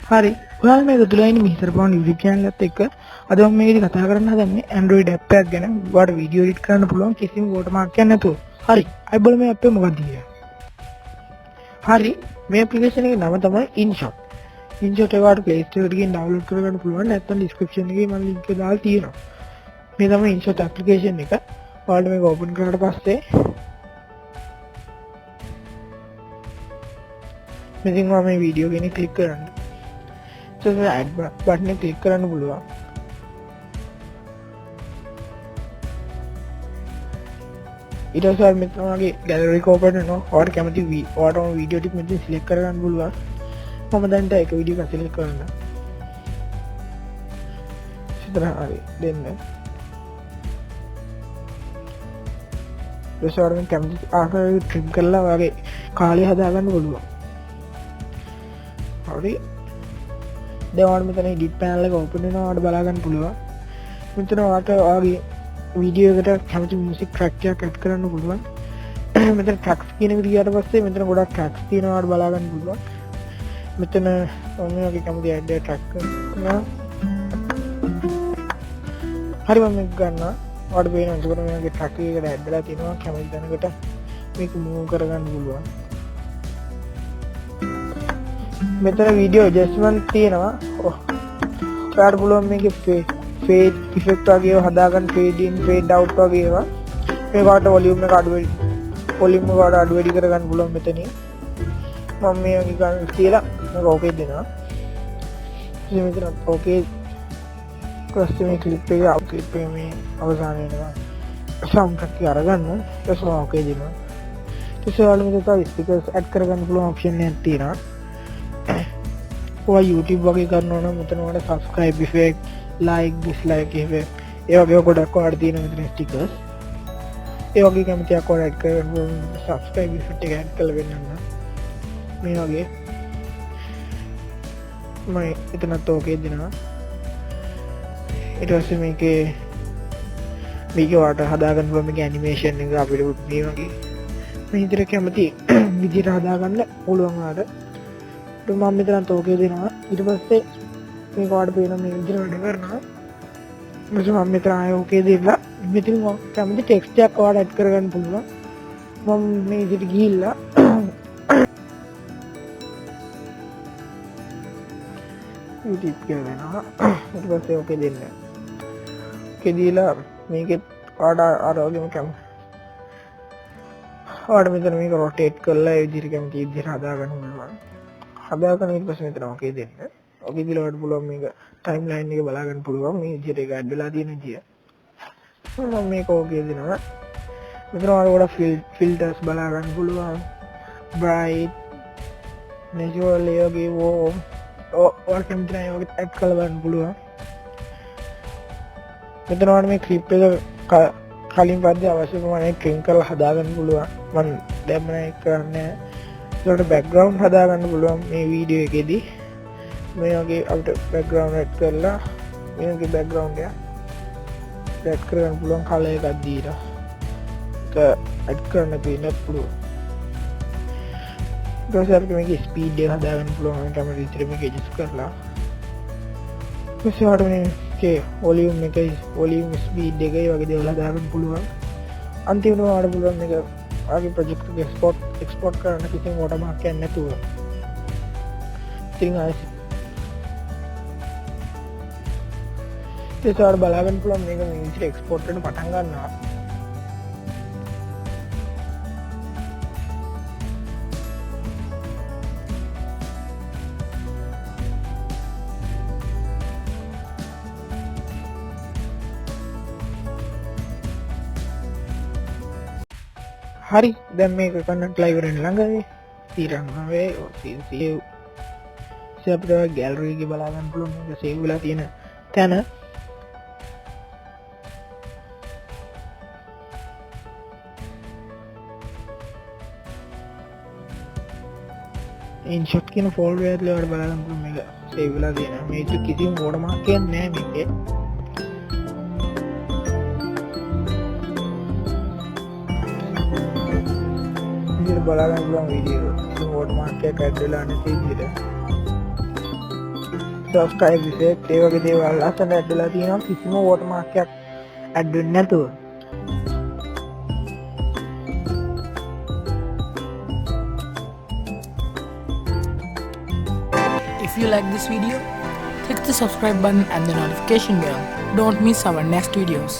හරි. ඔයාලා මේක තුලා ඉන්නේ මිහිසර පාන් YouTube channel එකත් එක්ක අද මම මේකදී කතා කරන්න හදන්නේ Android app එකක් ගැන. ඔයාලට වීඩියෝ එඩිට් කරන්න පුළුවන් කිසිම watermark එකක් නැතුව. හරි. අයි බලමු මේ app එක මොකක්ද කියලා. හරි. මේ application එකේ නම තමයි InShot. InShot එක ඔයාලට Play Store එකකින් download කරගන්න පුළුවන්. නැත්නම් description එකේ මම link එක දාලා තියෙනවා. මේ තමයි InShot application එක. ඔයාලට මේක open කරාට පස්සේ මෙතන මම මේ වීඩියෝ කෙනෙක් ක්ලික් කරන්න. ඇඩ් බටන් එක ක්ලික් කරන්න පුළුවන්. ඊට පස්සේ මෙතන වගේ ගැලරි එක ඕපන් වෙනවා. ඔයාලට කැමති ඔයාලට වීඩියෝ ටික මෙතන සිලෙක්ට් කරගන්න පුළුවන්. මම දැන් එක වීඩියෝ එකක් සිලෙක්ට් කරන්න. ඉතින් හරි දෙන්න. ඔයාලට කැමති ආකාරයට ට්‍රිම් කරලා වගේ කාලය හදාගන්න පුළුවන්. හරි. දැන් ඔයාලට මෙතන edit panel එක open වෙනවා. ඔයාලට බලා ගන්න පුළුවන්. මෙතන ඔයාලට ඔයාගේ වීඩියෝ එකට කැමති music track එකක් add කරන්න පුළුවන්. මෙතන tracks කියන එක ගියාට පස්සේ මෙතන ගොඩක් tracks තියෙනවා. ඔයාලට බලා ගන්න පුළුවන්. මෙතන මම ඔයාගේ කැමති add track කරනවා. හරි මම මේක ගන්නවා. ඔයාලට පේනවා එතකොට මගේ track එකකට add වෙලා තියෙනවා. කැමති තැනකට මේක move කරගන්න පුළුවන්. මෙතන වීඩියෝ ඇඩ්ජස්ට්මන්ට් තියෙනවා. ඔයාලට පුළුවන් මේකේ fade effect වගේ ඒවා හදාගන්න, fade in fade out වගේ ඒවා. මේකට volume එක අඩු වැඩි කරගන්න පුළුවන් මෙතනින්. මම මේ වගේ ගන්න කියලා මේක ඕකේ දෙනවා. ඉතින් මෙතන ඕකේ කස්ටමර් ක්ලිප් එක මේ අවසානයේ එනවා. සම් එකක් අරගන්න ඊට පස්සේ ඕකේ දෙනවා. ඊට පස්සේ ඔයාලට මෙතන තව ස්ටිකර්ස් ඇඩ් කරගන්න පුළුවන් ඔප්ෂන් එකක් තියෙනවා. YouTube වගේ කරනවා නම් මෙතන ඔයාලට subscribe effect, like, dislike effect ඒ වගේ ගොඩක් ඔයාලට තියෙන මෙතන stickers. ඒ වගේ කැමතියක් ඔයාලට add කරගන්න subscribe effect එක add කරලා වෙන්නන්න. මේ වගේ මම එතනත් ඕකේ දෙනවා. ඊට පස්සේ මේකේ ඔයාලට හදාගන්න පුළුවන් මේකේ animation එක අපිට මේ වගේ මේ විදිහට කැමති විදිහට හදාගන්න පුළුවන් ඔයාලට. මම මෙතන ඕකේ දෙනවා. ඊට පස්සේ මේක ඔයාලට පේන මේ විදිහට වැඩ කරනවා. මම මෙතන ආයෙ ඕකේ දෙලා මෙතන මම කැමති ටෙක්ස්ට් එකක් ඔයාලට ඇඩ් කරගන්න පුළුවන්. මම මේ විදිහට ගිහිල්ලා YouTube කියලා දෙනවා. ඊට පස්සේ ඕකේ දෙන්න. ඕකේ දීලා මේකේ ඔයාලට අර වගේම කැමති ඔයාලට මෙතන මේක රොටේට් කරලා ඒ විදිහට කැමති විදිහට හදාගන්න පුළුවන්. හදාගන්න ඊට පස්සේ මෙතන ඕකේ දෙන්න. ඕකේ දීලා ඔයාලට පුළුවන් මේක ටයිම්ලයින් එක බලා ගන්න පුළුවන්. මේ විදිහට ඒක ඇඩ් වෙලා තියෙන විදිය. මම මේක ඕකේ දෙනවා. මෙතන ඔයාලට ෆිල්ටර්ස් බලා ගන්න පුළුවන්. bright, natural layer ගේ warm ඔයාලට කැමති නම් ඒවගේ ඇඩ් කරලා බලන්න පුළුවන්. මෙතන ඔයාලට මේ ක්ලිප් එක කලින් පස්සේ අවශ්‍ය ප්‍රමාණය ට්‍රිම් කරලා හදාගන්න පුළුවන්. මම දැන් මේක කරන්නේ ඒකට බෑග්ග්‍රවුන්ඩ් හදාගන්න පුළුවන් මේ වීඩියෝ එකේදී. මේ වගේ අපිට බෑග්ග්‍රවුන්ඩ් ඇඩ් කරලා මේ වගේ බෑග්ග්‍රවුන්ඩ් එක ඇඩ් කරගන්න පුළුවන් කලර් එකක් දීලා. ඒක ඇඩ් කරන්න දෙන්නත් පුළුවන්. ඊට පස්සේ මේකේ ස්පීඩ් එක හදාගන්න පුළුවන්. කැමති විදිහට මේක ඇඩ්ජස්ට් කරලා. ඊට පස්සේ ඔයාලට මේකේ වොලියුම් ස්පීඩ් එක ඒ වගේ දේවල් හදාගන්න පුළුවන්. අන්තිමට ඔයාලට පුළුවන් මේක ආගේ ප්‍රොජෙක්ට් එක එක්ස්පෝර්ට් කරන්න කිසිම watermark එකක් නැතුව. ඉතින් ආයෙත් ඒක ඔයාලට බලා ගන්න පුළුවන් මේක මේ විදිහට එක්ස්පෝර්ට් වෙන්න පටන් ගන්නවා. හරි දැන් මේක කන්නට්ලා ඉවරෙන් ළඟයි. ඊළඟ වේ අපිට ගෑලරි එකේ බලා ගන්න පුළුවන් මේක සේව් වෙලා තියෙන තැන. InShot කියන ෆෝල්ඩර් එකේ වල බලා ගන්න පුළුවන් මේක සේව් වෙලා තියෙනවා. මේක කිසිම watermark එකක් නැහැ මේකේ. බලාගන්න පුළුවන් වීඩියෝ watermark එකක් ඇඩ් වෙලා නැති විදිහට subscribe effect ඒ වගේ දේවල් ලස්සනට ඇදලා තියෙනවා කිසිම watermark එකක් add වෙන්නේ නැතුව. If you like this video, click the subscribe button and the notification bell. Don't miss our next videos.